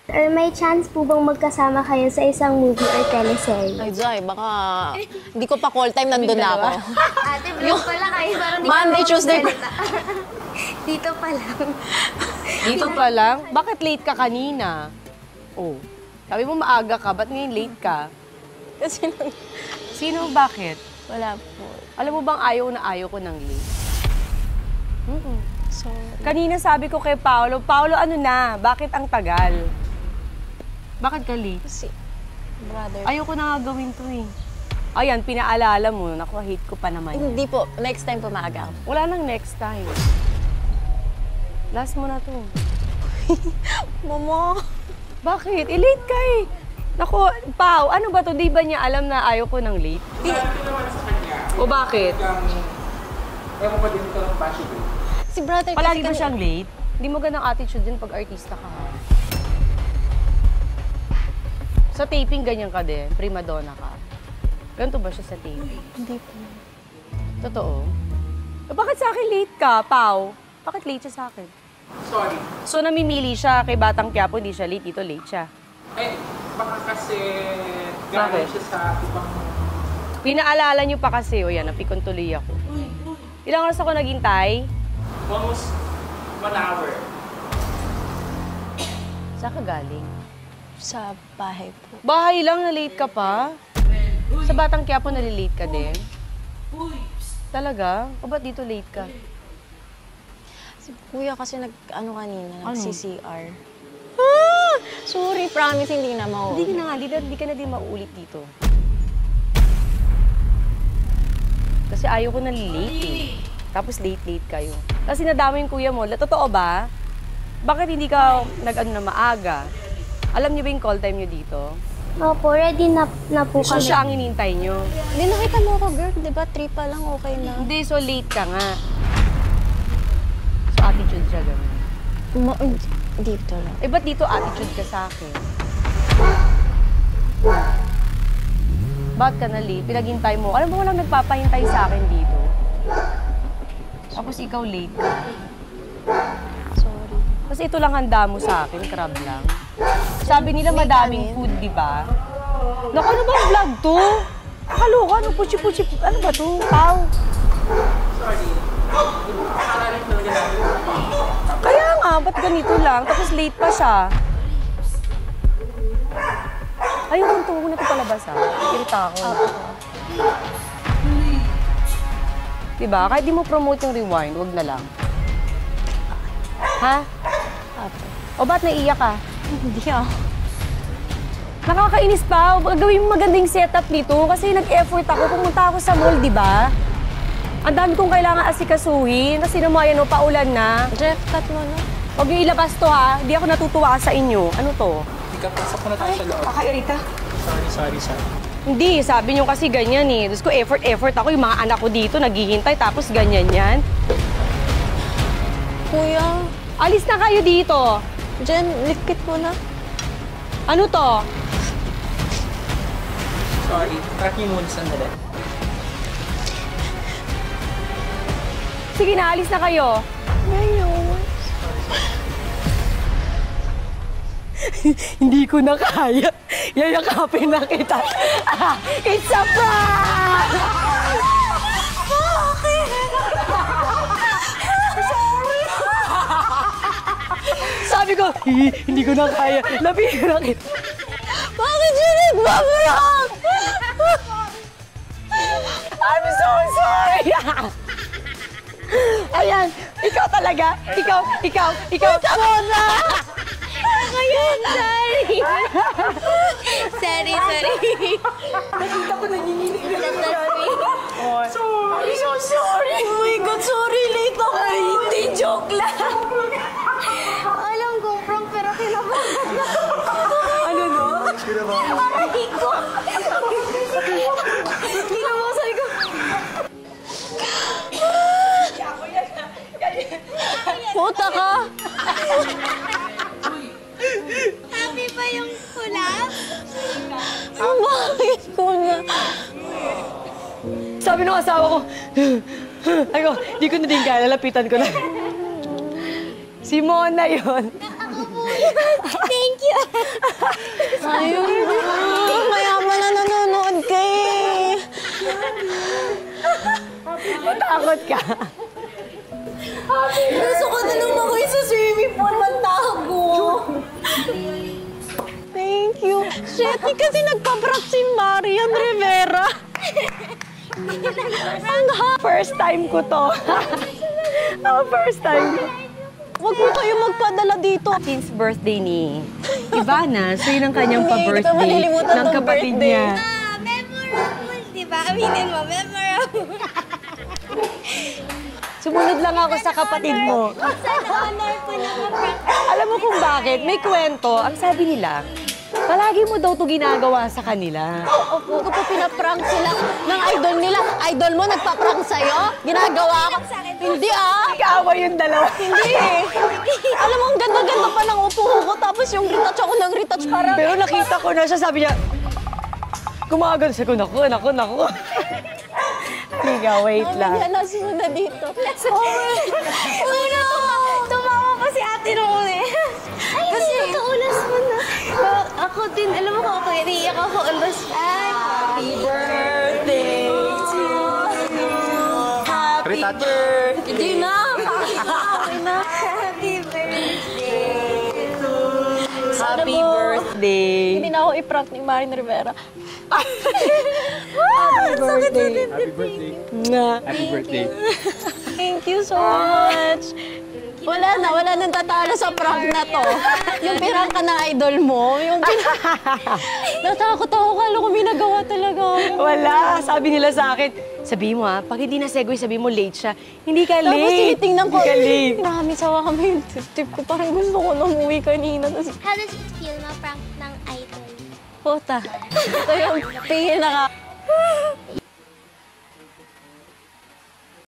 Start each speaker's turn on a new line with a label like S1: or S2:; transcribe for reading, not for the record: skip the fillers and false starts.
S1: Or may chance po bang magkasama kayo sa isang movie or teleserye?
S2: Ay, Jai, baka hindi ko pa call time, nandun na ako.
S1: Ate, vlog pala kayo. Parang di
S2: Monday, Tuesday.
S1: Dito pa lang.
S3: Dito pa lang? Bakit late ka kanina? Oh, sabi mo maaga ka, ba't ngayon late ka?
S2: Kasi
S3: Sino, bakit?
S2: wala po.
S3: Alam mo bang ayaw ko ng late?
S2: Sorry.
S3: Kanina sabi ko kay Paolo, ano na, bakit ang tagal? Bakit ka late?
S2: Kasi, brother.
S3: Ayoko na nga gawin to eh. Ayan, pinaalala mo. Naku, hate ko pa naman yan.
S2: Hindi po. Next time po maaga ako.
S3: Wala nang next time. Last mo na to.
S2: Mama!
S3: Bakit? Late ka eh. Naku, Pao, ano ba to? Di ba niya alam na ayaw ko ng late? O bakit?
S4: Ewan ko din ito ng passion.
S2: Si brother
S3: Palagi
S2: kasi
S3: ba siyang late? Hindi mo ganang attitude din pag artista ka ha? Sa taping, ganyan ka din. Prima donna ka. Ganito ba siya sa taping?
S2: Hindi po.
S3: Totoo? Bakit sa akin late ka, Pao? Bakit late siya sa akin?
S4: Sorry.
S3: So, namimili siya kay Batang Quiapo, hindi siya late. Dito late siya.
S4: Eh, baka kasi
S3: Bakit?
S4: galing siya sa ibang...
S3: Pinaalala niyo pa kasi, o yan, napikon tuloy ako. Ilang oras ako naghintay?
S4: Almost 1 hour.
S3: Saan ka galing?
S2: Sa bahay po.
S3: Bahay lang, na late ka pa? Sa Batang Quiapo, nalilate ka din? Talaga? O ba't dito late ka?
S2: Si kuya kasi nag-ano kanina,
S3: Ano?
S2: nag-CCR. Ah! Sorry, promise, hindi na mauulit.
S3: Hindi na nga, hindi ka na din mauulit dito. Kasi ayaw ko na late eh. Tapos late kayo. Kasi nadama yung kuya mo. Totoo ba? Bakit hindi ka nag-ano na maaga? Alam niyo ba yung call time niyo dito?
S1: Opo, ready na po
S3: So
S1: kami.
S3: siya ang inintay niyo.
S2: Hindi, nakita mo ako, girl. Di ba, 3 pa lang, okay na.
S3: Hindi, so late ka nga. So attitude siya ganun.
S2: Dito lang.
S3: Eh, ba't dito attitude ka sa akin? Ba't ka na late? Pinaghintay mo. Alam mo, walang nagpapahintay sa akin dito. Tapos ikaw late ka.
S2: Sorry.
S3: Kasi ito lang handa mo sa akin, crab lang. Sabi nila madaming food, di ba? Naku, ano bang vlog to? Nakaloka, ano, puchi-puchi, ano ba to? Pao.
S4: Sorry. Akala rin talaga namin.
S3: Kaya nga, ba't ganito lang? Tapos late pa siya. Ayun, kung tungo na ito palabas ha. Irita ako. Diba? Kahit di mo promote yung rewind, wag na lang. Ha?
S2: Apo.
S3: O ba't naiiyak ka?
S2: Hindi ako.
S3: Nakakainis pa. Gawin mo magandang setup nito kasi nag-effort ako. Pumunta ako sa mall, di ba? Ang dami kong kailangan asikasuhin. Kasi naman yan, paulan na.
S2: Jeff, cut mo na.
S3: Huwag niyo ilabas to ha. Hindi ako natutuwa sa inyo. Ano to?
S4: Hindi ka pasok mo na tayo sa loob.
S3: Kakairita.
S4: Sorry.
S3: Hindi, sabi niyo kasi ganyan eh. Tapos ko effort ako. Yung mga anak ko dito naghihintay tapos ganyan yan.
S2: Kuya,
S3: Alis na kayo dito.
S2: Jen, likit mo na.
S3: Ano to?
S4: Sorry. Track niyo muna sandali.
S3: Sige na, alis na kayo.
S2: Ngayon.
S3: Hindi ko na kaya. Yayakapin na kita. It's a prank! Sabi ko, hindi ko na kaya. Lapihin na kita.
S2: Bakit yun nagbabarak?
S3: I'm so sorry. Ayan, ikaw talaga. Ikaw.
S2: Mona!
S1: Ako yun, sorry. Sorry.
S3: Nakita ko nanginginig na
S1: Sorry.
S3: I'm so sorry.
S2: Oh my God, sorry, late ako.
S3: Ay, hindi, joke lang.
S1: Alam ko, prank, pero kinabahan.
S3: Ano no?
S1: Aray ko.
S3: Kinamusay ko.
S2: Puta ka!
S1: Happy pa yung kulap?
S2: Bakit ko na?
S3: Sabi ng asawa ko, ako, di ko na din kaya, lalapitan ko na. Si Mona yun.
S1: Ako po. Thank you.
S3: Natatakot ka.
S2: Gusto ko na lumakoy sa swimming pool, magtago. Thank you. Shit, kasi nagpa-prank si Marian Rivera.
S3: First time ko to. First time.
S2: Huwag mo kayo magpadala dito.
S3: Since birthday ni Ivana, so yun ang kanyang
S2: Hindi ko
S3: pa-birthday
S2: malilimutan
S3: ng
S2: ng
S3: kapatid
S2: birthday.
S3: niya.
S1: Memorable, di ba? Aminin mo, memorable.
S3: Sumunod lang ako sa kapatid mo.
S1: Sana honor po na ma-prank.
S3: Alam mo kung bakit? May kwento. Ang sabi nila, palagi mo daw to ginagawa sa kanila.
S2: Opo, ko po pinaprank sila ng idol nila. Idol mo nagpa-prank sa'yo? Ginagawa ko? Hindi ah!
S3: Nag-aaway yung dalawa.
S2: Hindi eh! Alam mo, ang ganda-ganda pa ng upo ko, tapos yung retouch ako ng retouch parang...
S3: Pero nakita ko na siya, sabi niya, gumagal siya ko, naku. Liga, wait lang.
S2: Yan, nasunod dito.
S1: Una, tumawa pa si ate noon eh. Ay, kasi kaulas mo na. Ako din, alam mo kung ako, iniiyak ako on the spot. Happy birthday to you. Happy
S4: Retouch.
S1: birthday.
S2: Hindi na!
S1: Happy birthday to you.
S3: Happy
S2: mo.
S3: birthday.
S2: Hindi na ako i-prank ni Marian Rivera.
S3: Happy birthday.
S4: Happy birthday.
S3: Nga.
S4: Happy birthday.
S2: Thank you so much. Wala nang tatalo sa prank na to. Yung pirang ka na idol mo, yung natakot ako, kala ko may nagawa talaga.
S3: Wala. Sabi nila sa akin, sabihin mo ha, pag hindi na segue, sabihin mo late siya. Hindi ka late.
S2: Tapos tinitingnan ko,
S3: Hindi ka late.
S2: marami sawa kami yung tip ko. Parang gusto ko na umuwi kanina. Tapos,
S1: How does it feel ma-prank ng idol?
S2: puta. Ito yung pinaka...